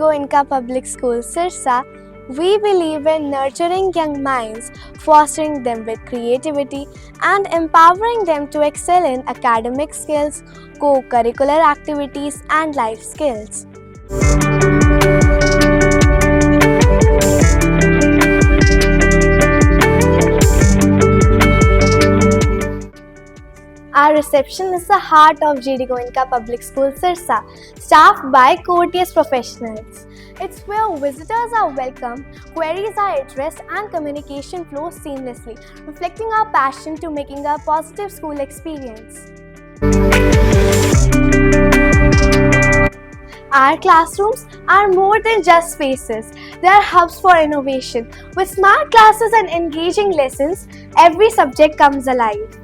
Goenka Public School, Sirsa, we believe in nurturing young minds, fostering them with creativity, and empowering them to excel in academic skills, co-curricular activities, and life skills. Our reception is the heart of GD Goenka Public School, Sirsa, staffed by courteous professionals. It's where visitors are welcome, queries are addressed, and communication flows seamlessly, reflecting our passion to making a positive school experience. Our classrooms are more than just spaces. They are hubs for innovation. With smart classes and engaging lessons, every subject comes alive.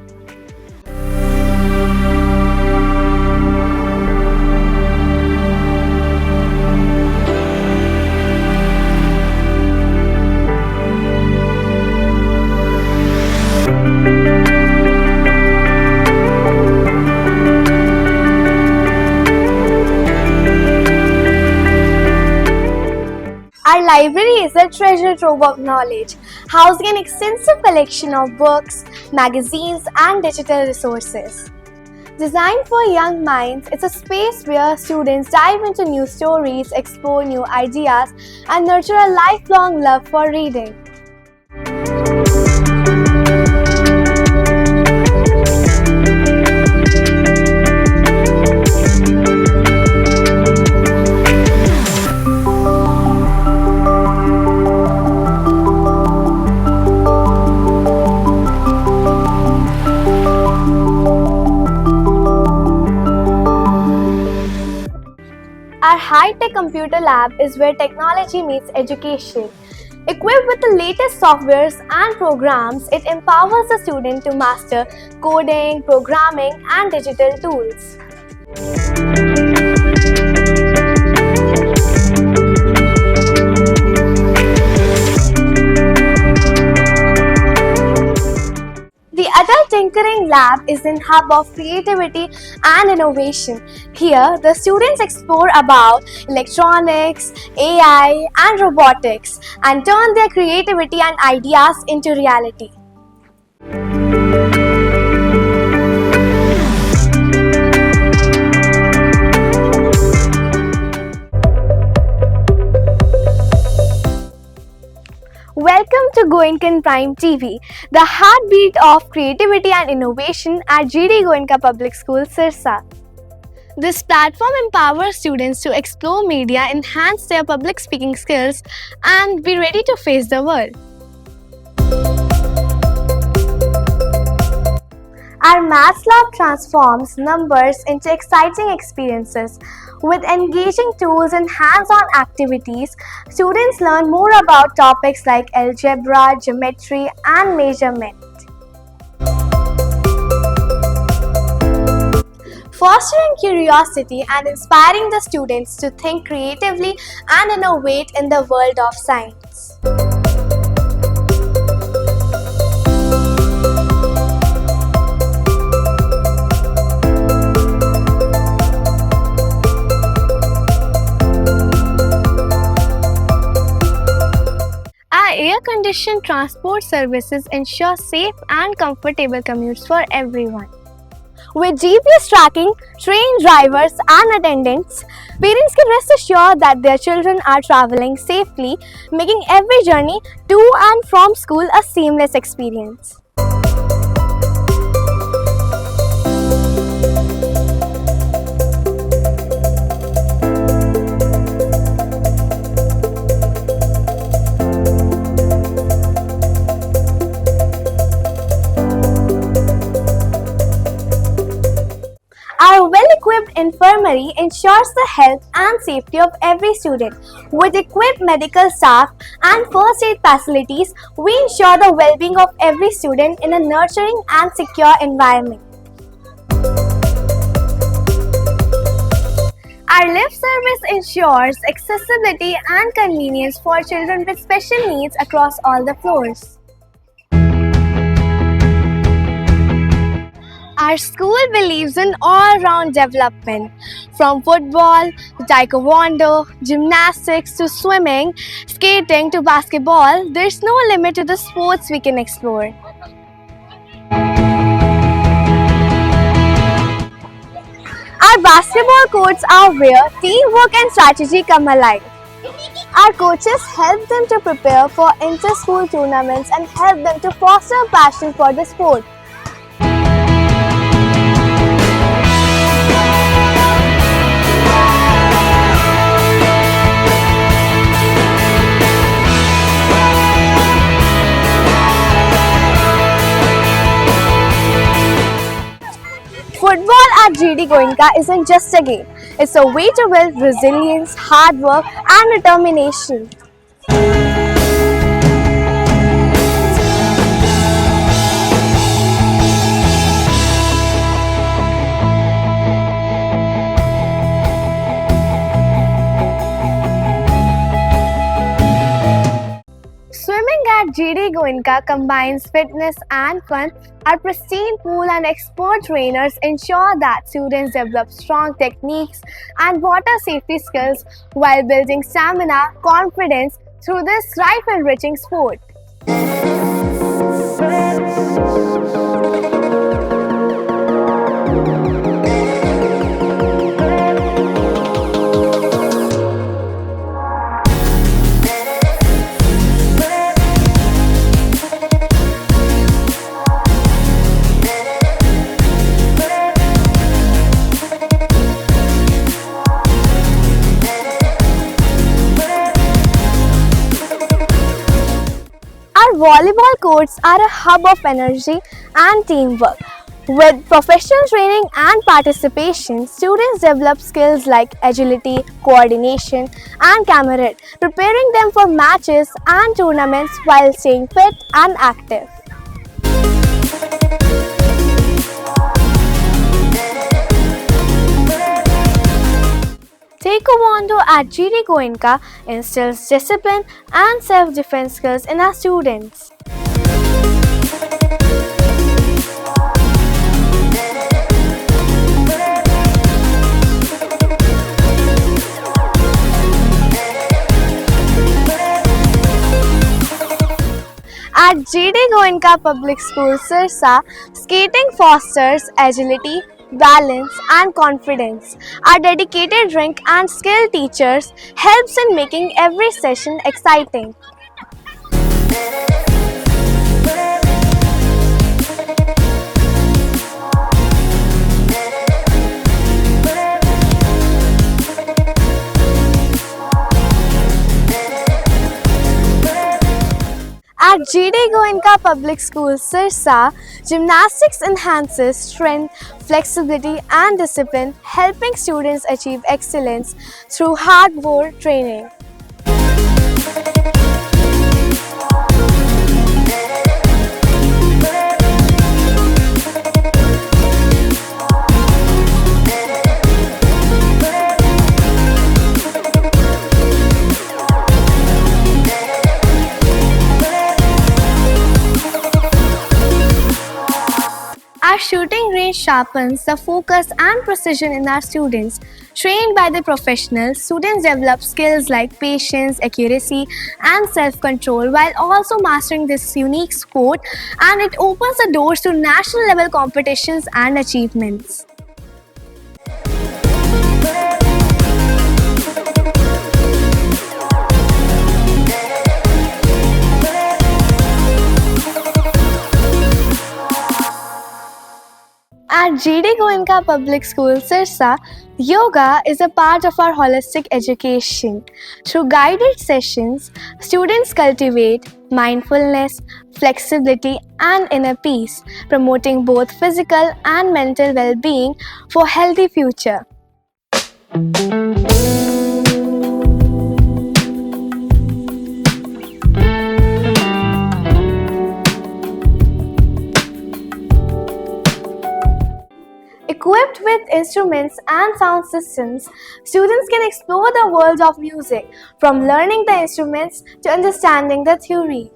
Our library is a treasure trove of knowledge, housing an extensive collection of books, magazines, and digital resources. Designed for young minds, it's a space where students dive into new stories, explore new ideas, and nurture a lifelong love for reading. Our high-tech computer lab is where technology meets education. Equipped with the latest softwares and programs, it empowers the student to master coding, programming, and digital tools. The Adult Tinkering Lab is a hub of creativity and innovation. Here, the students explore about electronics, AI, and robotics and turn their creativity and ideas into reality. Welcome to Goenka Prime TV, the heartbeat of creativity and innovation at GD Goenka Public School, Sirsa. This platform empowers students to explore media, enhance their public speaking skills, and be ready to face the world. Our Maths Lab transforms numbers into exciting experiences. With engaging tools and hands-on activities, students learn more about topics like algebra, geometry, and measurement. Fostering curiosity and inspiring the students to think creatively and innovate in the world of science. Air-conditioned transport services ensure safe and comfortable commutes for everyone. With GPS tracking, trained drivers and attendants, parents can rest assured that their children are traveling safely, making every journey to and from school a seamless experience. Our well-equipped infirmary ensures the health and safety of every student. With equipped medical staff and first aid facilities, we ensure the well-being of every student in a nurturing and secure environment. Our lift service ensures accessibility and convenience for children with special needs across all the floors. Our school believes in all-round development, from football to taekwondo, gymnastics to swimming, skating to basketball. There's no limit to the sports we can explore. Our basketball courts are where teamwork and strategy come alive. Our coaches help them to prepare for inter-school tournaments and help them to foster a passion for the sport. Football at GD Goenka isn't just a game, it's a way to build resilience, hard work, and determination. Swimming at GD Goenka combines fitness and fun. Our pristine pool and expert trainers ensure that students develop strong techniques and water safety skills while building stamina, confidence through this life-enriching sport. Volleyball courts are a hub of energy and teamwork. With professional training and participation, students develop skills like agility, coordination, and camaraderie, preparing them for matches and tournaments while staying fit and active. Taekwondo at GD Goenka instills discipline and self-defense skills in our students. At GD Goenka Public School, Sirsa, skating fosters agility, balance, and confidence. Our dedicated rink and skilled teachers helps in making every session exciting. At GD Goenka Public School, Sirsa, gymnastics enhances strength, flexibility, and discipline, helping students achieve excellence through hard-work training. Our shooting range sharpens the focus and precision in our students. Trained by the professionals, students develop skills like patience, accuracy, and self-control while also mastering this unique sport, and it opens the doors to national level competitions and achievements. At GD Goenka Public School, Sirsa, yoga is a part of our holistic education. Through guided sessions, students cultivate mindfulness, flexibility, and inner peace, promoting both physical and mental well-being for a healthy future. Equipped with instruments and sound systems, students can explore the world of music, from learning the instruments to understanding the theory.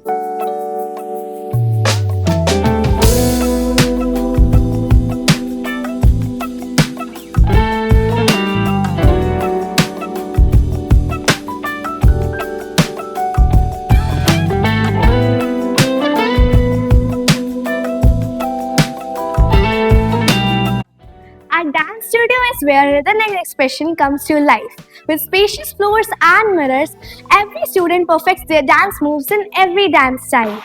is where rhythm and expression comes to life. With spacious floors and mirrors, every student perfects their dance moves in every dance style.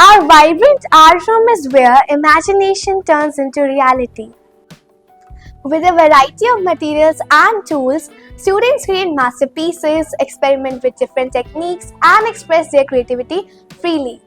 Our vibrant art room is where imagination turns into reality. With a variety of materials and tools, students create masterpieces, experiment with different techniques, and express their creativity freely.